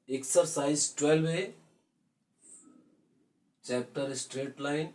Exercise 12A chapter straight line.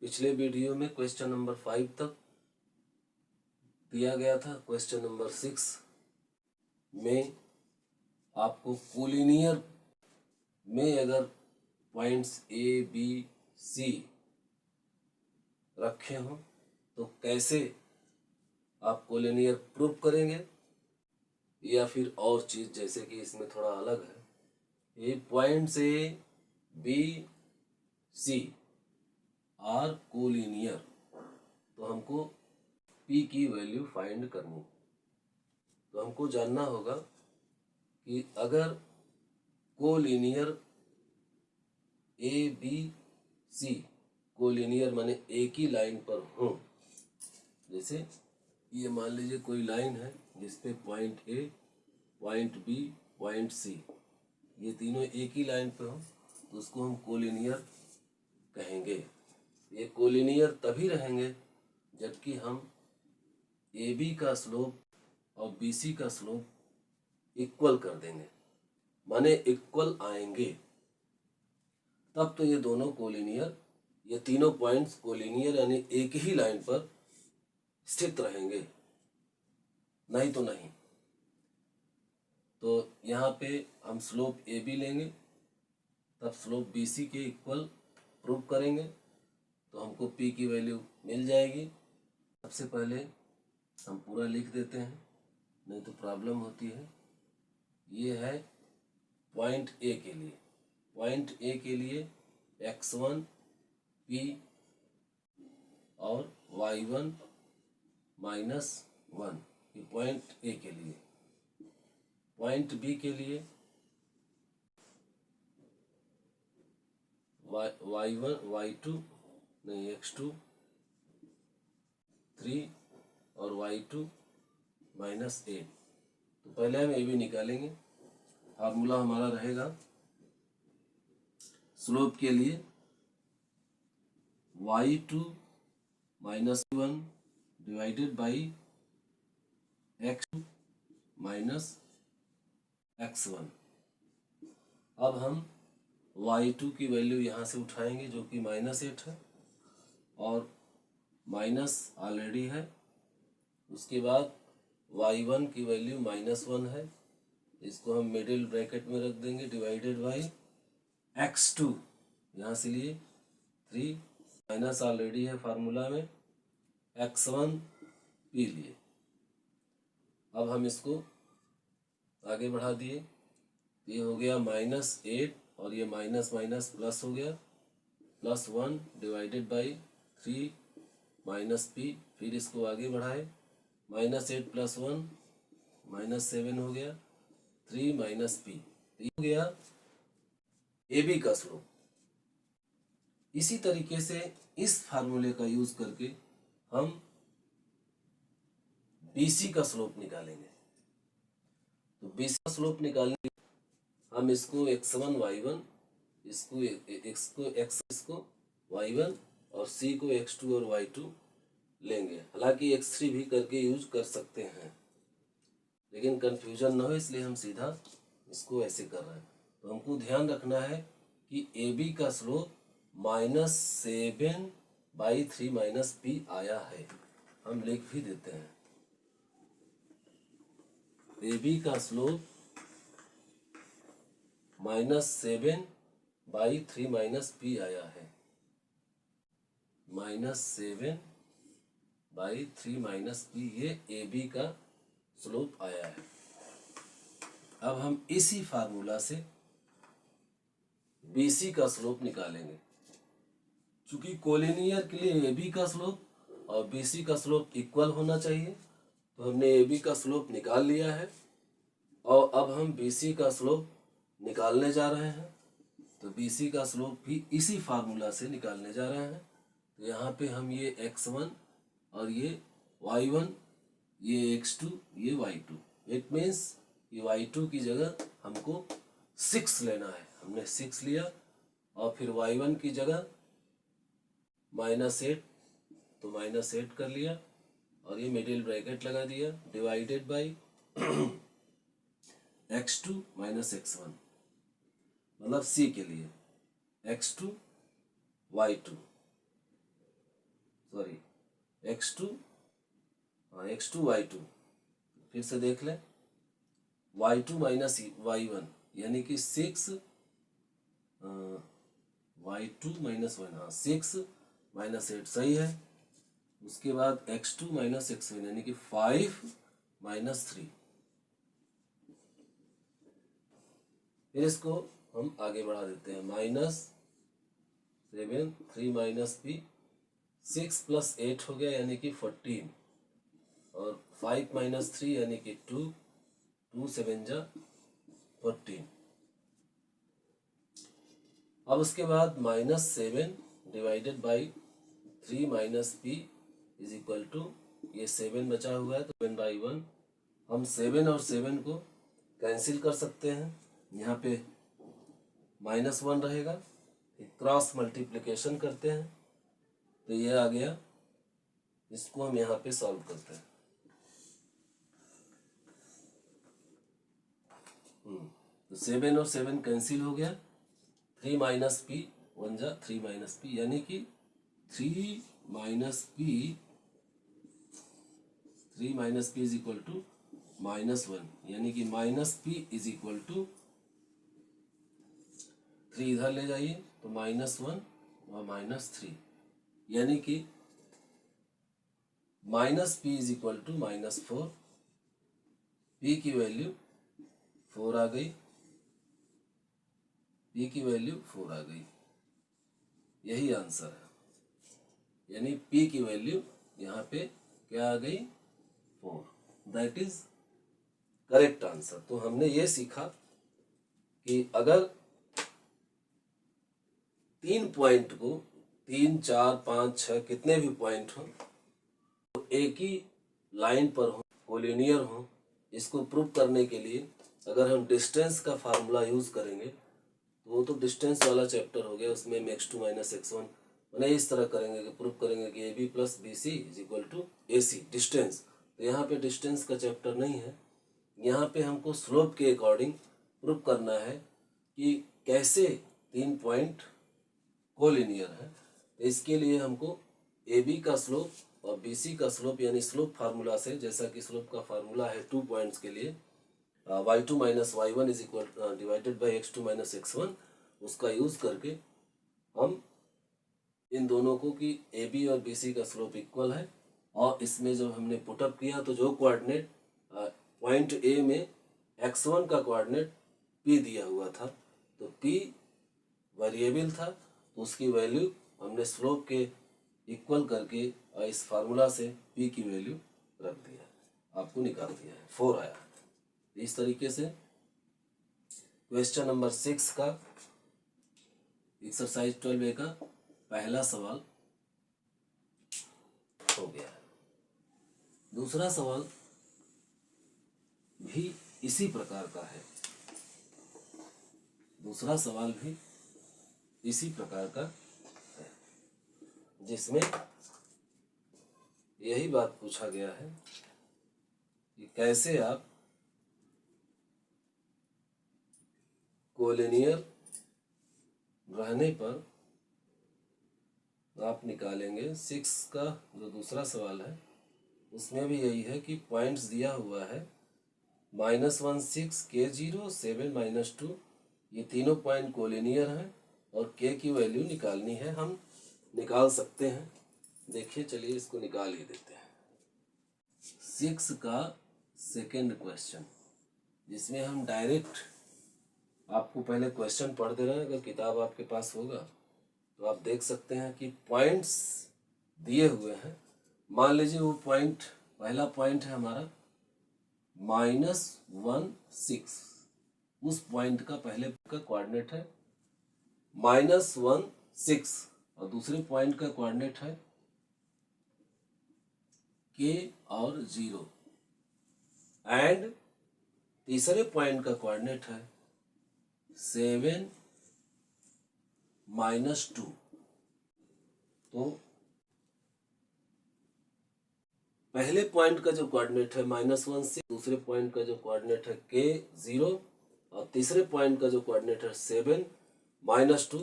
पिछले video में question number 5 तक दिया गया था। क्वेश्चन नंबर 6 में आपको कोलिनियर में अगर पॉइंट्स ए बी सी रखे हों तो कैसे आप कोलिनियर प्रूव करेंगे, या फिर और चीज़ जैसे कि इसमें थोड़ा अलग है। ये points A B C are collinear, तो हमको पी की वैल्यू फाइंड करनी। तो हमको जानना होगा कि अगर collinear A B C collinear माने एक ही लाइन पर हों, जैसे ये मान लीजिए कोई लाइन है जिसपे point A, point B, point C, ये तीनों एक ही लाइन पे हो तो उसको हम कोलिनियर कहेंगे। ये कोलिनियर तभी रहेंगे जबकि हम ए बी का स्लोप और बी सी का स्लोप इक्वल कर देंगे, माने इक्वल आएंगे, तब तो ये दोनों कोलिनियर, ये तीनों पॉइंट्स कोलिनियर यानी एक ही लाइन पर स्थित रहेंगे, नहीं तो नहीं। तो यहाँ पे हम स्लोप ए बी लेंगे, तब स्लोप बी सी के इक्वल प्रूव करेंगे, तो हमको पी की वैल्यू मिल जाएगी। सबसे पहले हम पूरा लिख देते हैं, नहीं तो प्रॉब्लम होती है। ये है पॉइंट ए के लिए, पॉइंट ए के लिए x1 p और y1 -1, ये पॉइंट ए के लिए। पॉइंट बी के लिए y1 y2 नहीं x2 3 और y2 -8। तो पहले हम ए बी निकालेंगे। फार्मूला हमारा रहेगा स्लोप के लिए y2 -1 divided by x2 -x1। अब हम y2 की वैल्यू यहाँ से उठाएंगे जो कि -8 है, और माइनस ऑलरेडी है। उसके बाद y1 की वैल्यू -1 है, इसको हम मिडिल ब्रैकेट में रख देंगे, डिवाइडेड बाई x2, यहाँ से लिए 3, माइनस ऑलरेडी है फार्मूला में, x1 पी लिए। अब हम इसको आगे बढ़ा दिए, ये हो गया -8 और ये माइनस माइनस प्लस हो गया, +1 डिवाइडेड बाई 3 माइनस पी। फिर इसको आगे बढ़ाए, -8 + 1 -7 हो गया, 3 माइनस पी, तो ये हो गया ए बी का स्लोप। इसी तरीके से इस फार्मूले का यूज करके हम बी सी का स्लोप निकालेंगे। तो बी सी का स्लोप निकालने हम इसको x1 y1, इसको इसको y1 और c को x2 और y2 लेंगे। हालांकि x3 भी करके यूज कर सकते हैं, लेकिन कंफ्यूजन ना हो इसलिए हम सीधा इसको ऐसे कर रहे हैं। तो हमको ध्यान रखना है कि ए बी का स्लोप -7/3 p आया है। हम लिख भी देते हैं, ए बी का स्लोप -7/3 p आया है, -7/3 p, ये ए बी का स्लोप आया है। अब हम इसी फार्मूला से बी सी का स्लोप निकालेंगे। चूंकि कोलिनियर के लिए ए बी का स्लोप और बी सी का स्लोप इक्वल होना चाहिए, तो हमने ए बी का स्लोप निकाल लिया है, और अब हम बी सी का स्लोप निकालने जा रहे हैं। तो बी सी का स्लोप भी इसी फार्मूला से निकालने जा रहे हैं। तो यहाँ पे हम ये x1 और ये y1, ये x2, ये y2, इट मीन्स ये y2 की जगह हमको 6 लेना है, हमने 6 लिया, और फिर y1 की जगह -8, तो -8 कर लिया, और ये मिडिल ब्रैकेट लगा दिया, divided by x2 minus x1, मतलब C के लिए x2 y2, sorry x2 y2, फिर से देख लें y2 माइनस y1 यानी कि 6 y2 माइनस 1, हाँ 6 माइनस 8 सही है। उसके बाद x2 माइनस x1 यानी कि 5 माइनस 3। फिर इसको हम आगे बढ़ा देते हैं, -7 3 माइनस b, 6 प्लस 8 हो गया यानी कि 14, और 5 माइनस 3 यानी कि 2, 2 7 जा 14। अब उसके बाद -7 divided by 3 minus b is equal to, ये 7 बचा हुआ है तो 7/1, हम 7 और 7 को कैंसिल कर सकते हैं, यहाँ पे -1 रहेगा, क्रॉस मल्टीप्लिकेशन करते हैं तो ये आ गया, इसको हम यहाँ पे सॉल्व करते हैं। तो 7 और 7 कैंसिल हो गया, 3 माइनस पी 1 जा 3 माइनस पी यानी कि 3 minus P is equal to -1, यानी कि -p इज इक्वल टू 3 इधर ले जाइए तो -1 और -3, यानी कि -p is equal to -4, p की वैल्यू 4 आ गई, p की वैल्यू 4 आ गई, यही आंसर है, यानी p की वैल्यू यहाँ पे क्या आ गई 4, दैट इज करेक्ट आंसर। तो हमने ये सीखा कि अगर 3 पॉइंट को 3 4 5 6 कितने भी पॉइंट हो तो एक ही लाइन पर हो, कोलिनियर हो, इसको प्रूव करने के लिए अगर हम डिस्टेंस का फार्मूला यूज करेंगे तो वो तो डिस्टेंस वाला चैप्टर हो गया, उसमें हम x2 माइनस x1 मैंने इस तरह करेंगे कि प्रूव करेंगे कि AB plus BC is equal to AC distance. तो यहाँ पे डिस्टेंस का चैप्टर नहीं है, यहाँ पे हमको स्लोप के अकॉर्डिंग प्रूव करना है कि कैसे 3 पॉइंट कोलिनियर है। तो इसके लिए हमको AB का स्लोप और BC का स्लोप यानी स्लोप फार्मूला से, जैसा कि स्लोप का फार्मूला है 2 पॉइंट्स के लिए y2 minus y1 is equal divided by x2 minus x1, उसका यूज करके हम इन दोनों को कि AB और BC का स्लोप इक्वल है, और इसमें जब हमने पुटअप किया तो जो कोऑर्डिनेट पॉइंट A में x1 का कोऑर्डिनेट P दिया हुआ था, तो P वेरिएबल था, तो उसकी वैल्यू हमने स्लोप के इक्वल करके इस फार्मूला से P की वैल्यू रख दिया, आपको निकाल दिया है, 4 आया। इस तरीके से क्वेश्चन नंबर 6 का एक्सरसाइज 12A का पहला सवाल हो गया है। दूसरा सवाल भी इसी प्रकार का है, दूसरा सवाल भी इसी प्रकार का है, जिसमें यही बात पूछा गया है कि कैसे आप कोलिनियर रहने पर आप निकालेंगे। 6 का जो दूसरा सवाल है उसमें भी यही है कि पॉइंट्स दिया हुआ है -1 6 K0 7 -2, ये तीनों पॉइंट कोलिनियर हैं और K की वैल्यू निकालनी है, हम निकाल सकते हैं। देखिए चलिए इसको निकाल ही देते हैं। 6 का सेकेंड क्वेश्चन, जिसमें हम डायरेक्ट आपको पहले क्वेश्चन पढ़ दे रहे हैं, अगर किताब आपके पास होगा तो आप देख सकते हैं कि पॉइंट्स दिए हुए हैं। मान लीजिए वो पॉइंट, पहला पॉइंट है हमारा -1 6, उस पॉइंट का पहले का कोऑर्डिनेट है -1 6 और दूसरे पॉइंट का कोऑर्डिनेट है K और 0, एंड तीसरे पॉइंट का कोऑर्डिनेट है 7 -2। तो पहले पॉइंट का जो कोऑर्डिनेट है -1 से, दूसरे पॉइंट का जो कोऑर्डिनेट है k0 और तीसरे पॉइंट का जो कोऑर्डिनेट है 7 -2।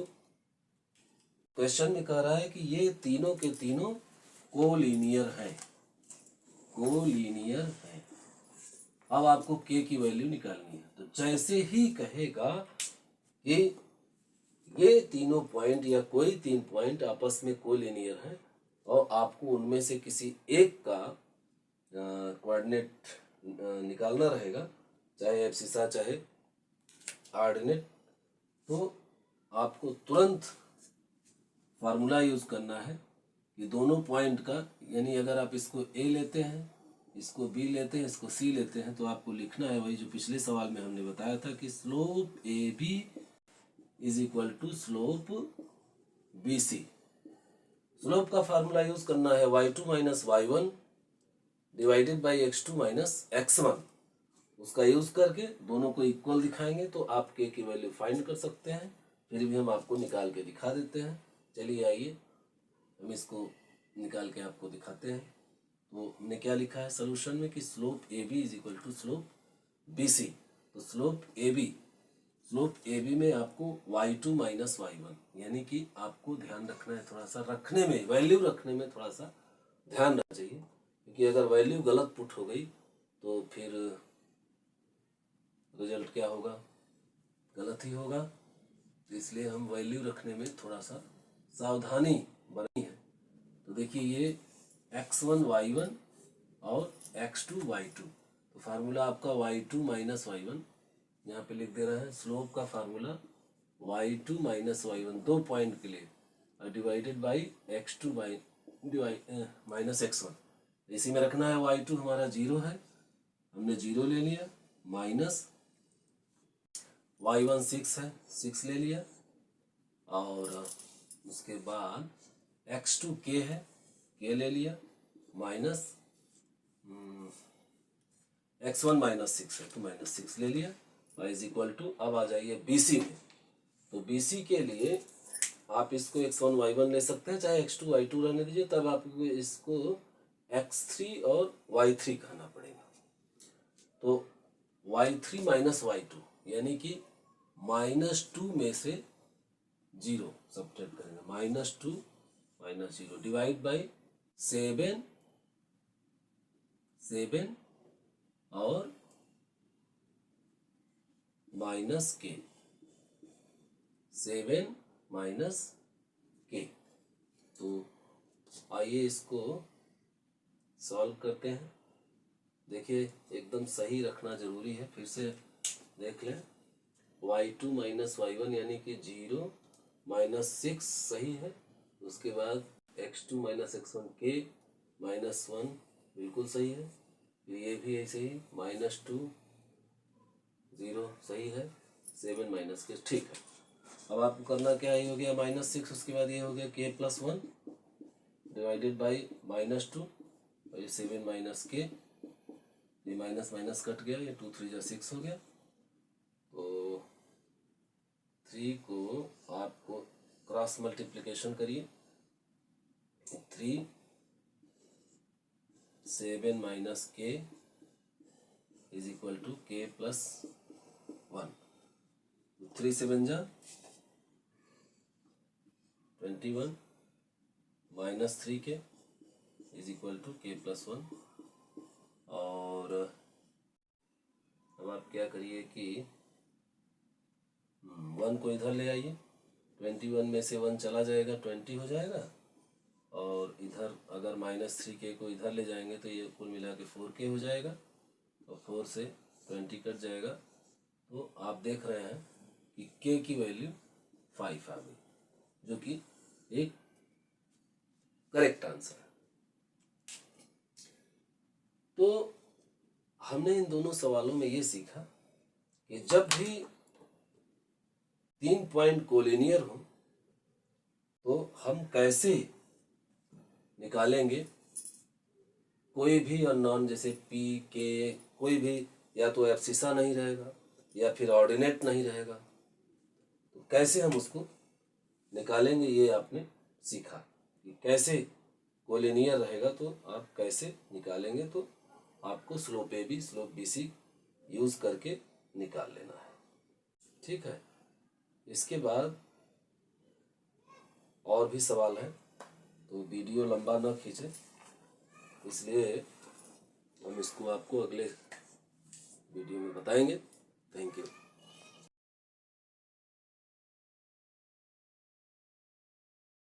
क्वेश्चन में कह रहा है कि ये तीनों के तीनों कोलिनियर हैं, कोलिनियर हैं। अब आपको k की वैल्यू निकालनी है। तो जैसे ही कहेगा कि ये तीनों पॉइंट या कोई 3 पॉइंट आपस में कोलिनियर हैं और आपको उनमें से किसी एक का कोऑर्डिनेट निकालना रहेगा, चाहे एब्सिसा चाहे ऑर्डिनेट, तो आपको तुरंत फार्मूला यूज़ करना है कि दोनों पॉइंट का, यानी अगर आप इसको A लेते हैं, इसको B लेते हैं, इसको C लेते हैं, तो आपको लिखना है वही जो पिछले सवाल में हमने बताया था कि slope AB is equal to slope BC। Slope का फार्मूला यूज़ करना है y2 minus y1 divided by x2 minus x1। उसका यूज़ करके दोनों को इक्वल दिखाएंगे तो आप k की वैल्यू फाइंड कर सकते हैं। फिर भी हम आपको निकाल के दिखा देते हैं। चलिए आइए हम इसको निकाल के आपको दिखाते हैं। तो हमने क्या लिखा है सोल्यूशन में कि slope AB is equal to slope BC। तो स्लोप AB में आपको y2 माइनस y1, यानी कि आपको ध्यान रखना है, थोड़ा सा रखने में, वैल्यू रखने में थोड़ा सा ध्यान रखना चाहिए, क्योंकि अगर वैल्यू गलत पुट हो गई तो फिर रिजल्ट क्या होगा, गलत ही होगा। तो इसलिए हम वैल्यू रखने में थोड़ा सा सावधानी बरतनी है। तो देखिए ये x1 y1 और x2 y2, तो फार्मूला आपका y2 माइनस y1 यहाँ पे लिख दे रहे हैं। स्लोप का फार्मूला y2 माइनस y1 दो पॉइंट के लिए divided by x2 minus x1। इसी में रखना है। y2 हमारा 0 है, हमने 0 ले लिया, माइनस y1 6 है, 6 ले लिया, और उसके बाद x2 k है, k ले लिया, माइनस x1 माइनस 6 है तो माइनस 6 ले लिया, इज इक्वल टू। अब आ जाइए BC में। तो BC के लिए आप इसको x1 y1 ले सकते हैं, चाहे x2 y2 रहने दीजिए, तब आपको इसको x3 और y3 कहना पड़ेगा। तो y3 माइनस y2 यानी कि -2 में से 0 सब्ट्रैक्ट करेंगे, -2 माइनस 0 डिवाइड बाई 7 और माइनस k, 7 माइनस k। तो आइए इसको सॉल्व करते हैं। देखिए एकदम सही रखना जरूरी है, फिर से देख लें। y2 माइनस y1 यानी कि 0 माइनस 6 सही है। उसके बाद x2 minus x1 k minus 1 बिल्कुल सही है। फिर ये भी ऐसे ही -2 0 सही है, 7 माइनस के ठीक है। अब आपको करना क्या है, ये हो गया -6, उसके बाद ये हो गया k प्लस 1 डिवाइडेड बाई -2 और ये 7 माइनस के, ये माइनस माइनस कट गया, ये 2 3 6 हो गया। तो 3 को आपको क्रॉस मल्टीप्लिकेशन करिए, 3 7 minus k is equal to k plus 1। 3 7 जा 21 minus 3 k is equal to k plus 1। और अब आप क्या करिए कि 1 को इधर ले आइए, 21 में से 1 चला जाएगा, 20 हो जाएगा, और इधर अगर -3k को इधर ले जाएंगे तो ये कुल मिला के 4k हो जाएगा, और 4 से 20 कट जाएगा। तो आप देख रहे हैं कि k की वैल्यू 5 आ गई, जो कि एक करेक्ट आंसर है। तो हमने इन दोनों सवालों में ये सीखा कि जब भी 3 पॉइंट कोलिनियर हो तो हम कैसे निकालेंगे कोई भी अननोन, जैसे P K, कोई भी या तो एब्सिसा नहीं रहेगा या फिर ऑर्डिनेट नहीं रहेगा, तो कैसे हम उसको निकालेंगे, ये आपने सीखा कि कैसे कोलिनियर रहेगा तो आप कैसे निकालेंगे, तो आपको slope A B slope B C use करके निकाल लेना है। ठीक है, इसके बाद और भी सवाल है, तो वीडियो लंबा ना खींचे, इसलिए हम इसको आपको अगले वीडियो में बताएंगे। Thank you.